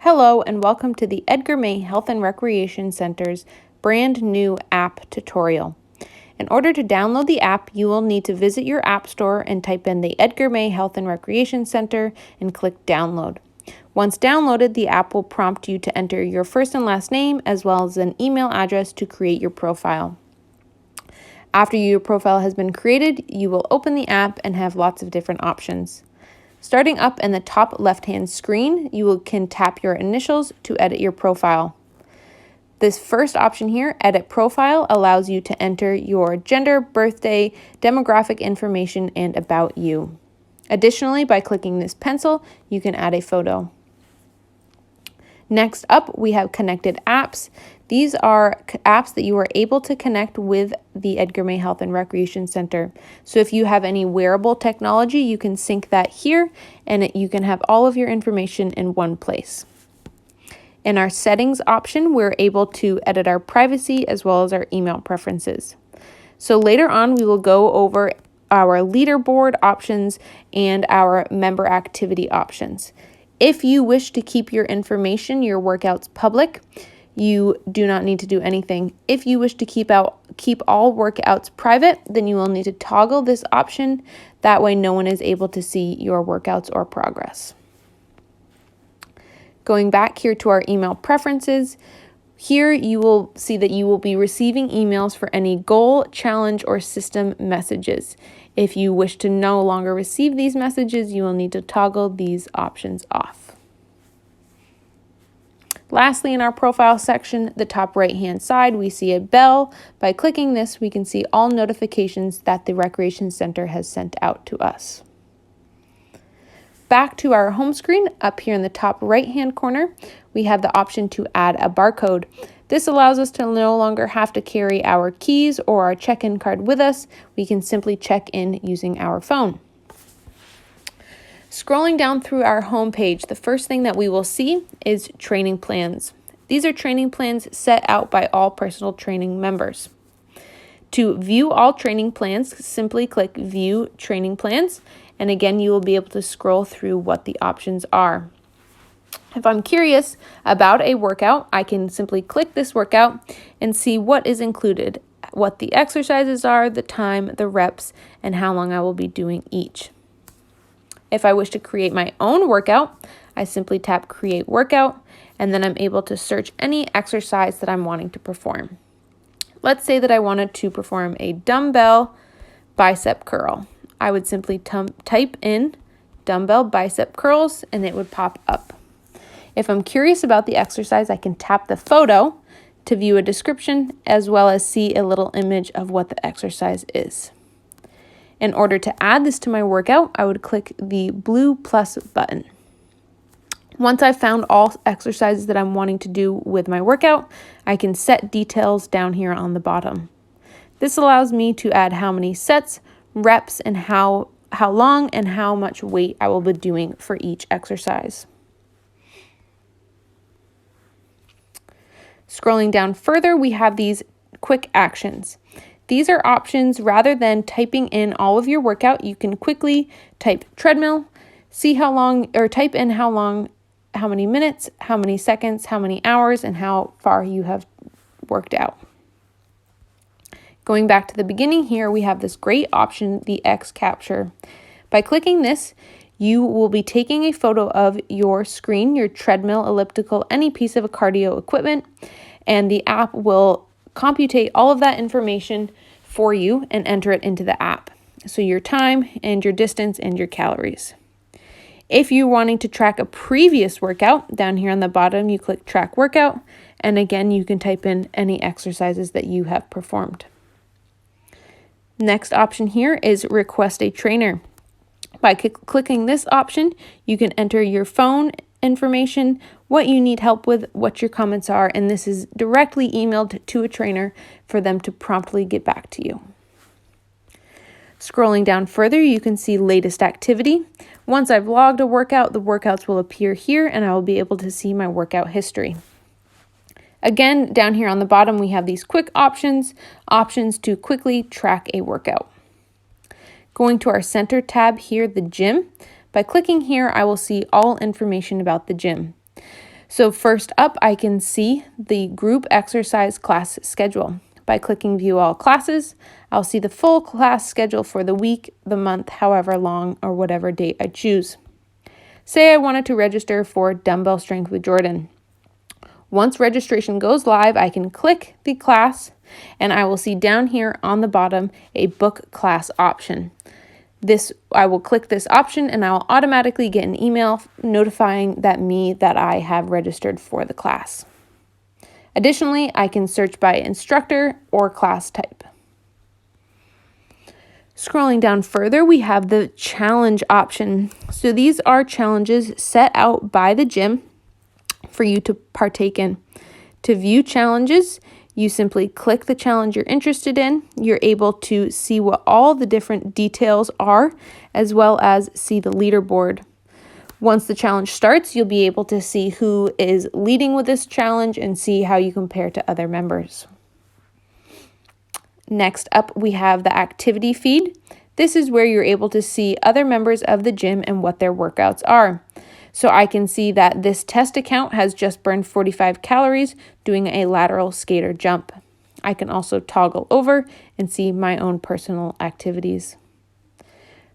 Hello and welcome to the EdgarMay Health and Recreation Center's brand new app tutorial. In order to download the app, you will need to visit your app store and type in the EdgarMay Health and Recreation Center and click download. Once downloaded, the app will prompt you to enter your first and last name as well as an email address to create your profile. After your profile has been created, you will open the app and have lots of different options. Starting up in the top left-hand screen, you can tap your initials to edit your profile. This first option here, Edit Profile, allows you to enter your gender, birthday, demographic information, and about you. Additionally, by clicking this pencil, you can add a photo. Next up, we have connected apps. These are apps that you are able to connect with the EdgarMay Health and Recreation Center. So if you have any wearable technology, you can sync that here and you can have all of your information in one place. In our settings option, we're able to edit our privacy as well as our email preferences. So later on, we will go over our leaderboard options and our member activity options. If you wish to keep your information, your workouts public, you do not need to do anything. If you wish to keep all workouts private, then you will need to toggle this option. That way no one is able to see your workouts or progress. Going back here to our email preferences, here you will see that you will be receiving emails for any goal, challenge, or system messages. If you wish to no longer receive these messages, you will need to toggle these options off. Lastly, in our profile section, the top right-hand side, we see a bell. By clicking this, we can see all notifications that the Recreation Center has sent out to us. Back to our home screen, up here in the top right-hand corner, we have the option to add a barcode. This allows us to no longer have to carry our keys or our check-in card with us. We can simply check in using our phone. Scrolling down through our home page, the first thing that we will see is training plans. These are training plans set out by all personal training members. To view all training plans, simply click View Training Plans, and again, you will be able to scroll through what the options are. If I'm curious about a workout, I can simply click this workout and see what is included, what the exercises are, the time, the reps, and how long I will be doing each. If I wish to create my own workout, I simply tap Create Workout, and then I'm able to search any exercise that I'm wanting to perform. Let's say that I wanted to perform a dumbbell bicep curl. I would simply type in dumbbell bicep curls, and it would pop up. If I'm curious about the exercise, I can tap the photo to view a description as well as see a little image of what the exercise is. In order to add this to my workout, I would click the blue plus button. Once I've found all exercises that I'm wanting to do with my workout, I can set details down here on the bottom. This allows me to add how many sets, reps, and how long and how much weight I will be doing for each exercise. Scrolling down further, we have these quick actions. These are options rather than typing in all of your workout. You can quickly type treadmill, see how long, or type in how long, how many minutes, how many seconds, how many hours, and how far you have worked out. Going back to the beginning here, we have this great option, the X Capture. By clicking this, you will be taking a photo of your screen, your treadmill, elliptical, any piece of cardio equipment, and the app will computate all of that information for you and enter it into the app. So your time and your distance and your calories. If you're wanting to track a previous workout, down here on the bottom, you click Track Workout, and again, you can type in any exercises that you have performed. Next option here is Request a Trainer. By clicking this option, you can enter your phone information, what you need help with, what your comments are, and this is directly emailed to a trainer for them to promptly get back to you. Scrolling down further, you can see latest activity. Once I've logged a workout, the workouts will appear here and I will be able to see my workout history. Again, down here on the bottom, we have these quick options to quickly track a workout. Going to our center tab here, the gym. By clicking here, I will see all information about the gym. So first up, I can see the group exercise class schedule. By clicking View All Classes, I'll see the full class schedule for the week, the month, however long, or whatever date I choose. Say I wanted to register for Dumbbell Strength with Jordan. Once registration goes live, I can click the class, and I will see down here on the bottom a Book Class option. I will click this option, and I will automatically get an email notifying that I have registered for the class. Additionally, I can search by instructor or class type. Scrolling down further, we have the challenge option. So these are challenges set out by the gym for you to partake in. To view challenges, you simply click the challenge you're interested in. You're able to see what all the different details are, as well as see the leaderboard. Once the challenge starts, you'll be able to see who is leading with this challenge and see how you compare to other members. Next up, we have the activity feed. This is where you're able to see other members of the gym and what their workouts are. So I can see that this test account has just burned 45 calories doing a lateral skater jump. I can also toggle over and see my own personal activities.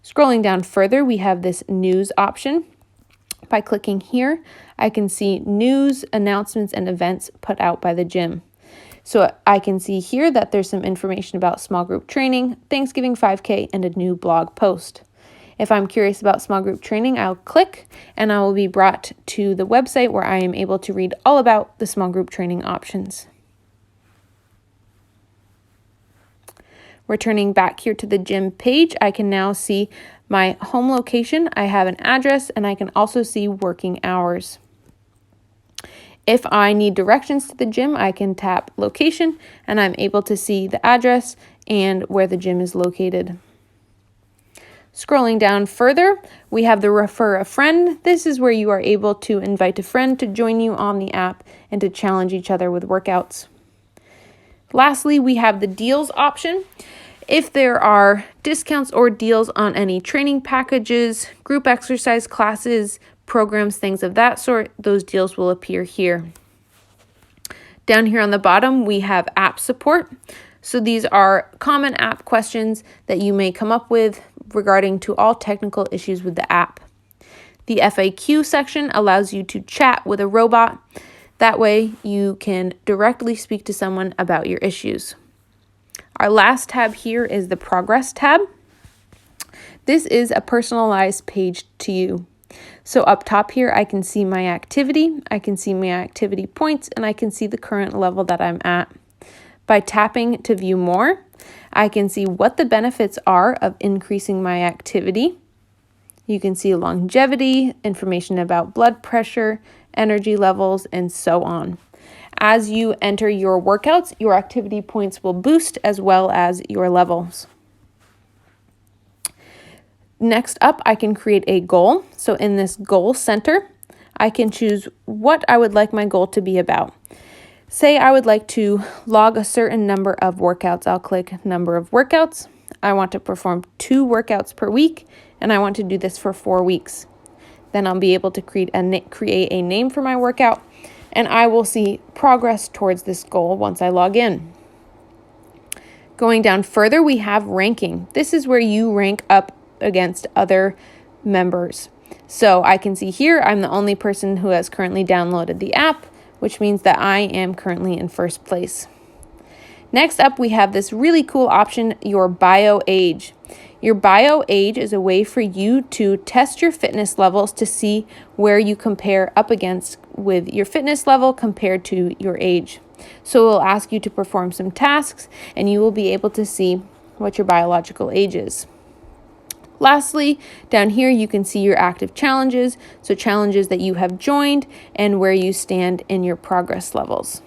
Scrolling down further, we have this news option. By clicking here, I can see news, announcements, and events put out by the gym. So I can see here that there's some information about small group training, Thanksgiving 5K, and a new blog post. If I'm curious about small group training, I'll click and I will be brought to the website where I am able to read all about the small group training options. Returning back here to the gym page, I can now see my home location. I have an address, and I can also see working hours. If I need directions to the gym, I can tap location, and I'm able to see the address and where the gym is located. Scrolling down further, we have the refer a friend. This is where you are able to invite a friend to join you on the app and to challenge each other with workouts. Lastly, we have the deals option. If there are discounts or deals on any training packages, group exercise classes, programs, things of that sort, those deals will appear here. Down here on the bottom, we have app support. So these are common app questions that you may come up with regarding to all technical issues with the app. The FAQ section allows you to chat with a robot. That way you can directly speak to someone about your issues. Our last tab here is the Progress tab. This is a personalized page to you. So up top here, I can see my activity, I can see my activity points, and I can see the current level that I'm at. By tapping to view more, I can see what the benefits are of increasing my activity. You can see longevity, information about blood pressure, energy levels, and so on. As you enter your workouts, your activity points will boost as well as your levels. Next up, I can create a goal. So in this goal center, I can choose what I would like my goal to be about. Say I would like to log a certain number of workouts. I'll click number of workouts. I want to perform 2 workouts per week, and I want to do this for 4 weeks. Then I'll be able to create a name for my workout, and I will see progress towards this goal once I log in. Going down further, we have ranking. This is where you rank up against other members. So I can see here I'm the only person who has currently downloaded the app, which means that I am currently in first place. Next up, we have this really cool option, your bio age. Your bio age is a way for you to test your fitness levels to see where you compare up against with your fitness level compared to your age. So it will ask you to perform some tasks, and you will be able to see what your biological age is. Lastly, down here you can see your active challenges, so challenges that you have joined and where you stand in your progress levels.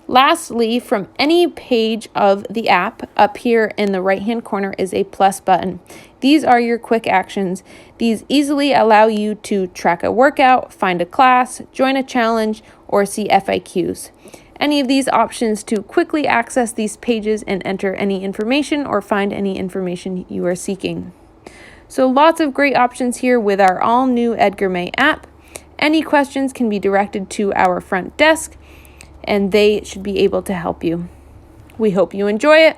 Lastly, from any page of the app, up here in the right-hand corner is a plus button. These are your quick actions. These easily allow you to track a workout, find a class, join a challenge, or see FAQs. Any of these options to quickly access these pages and enter any information or find any information you are seeking. So lots of great options here with our all new EdgarMay app. Any questions can be directed to our front desk, and they should be able to help you. We hope you enjoy it.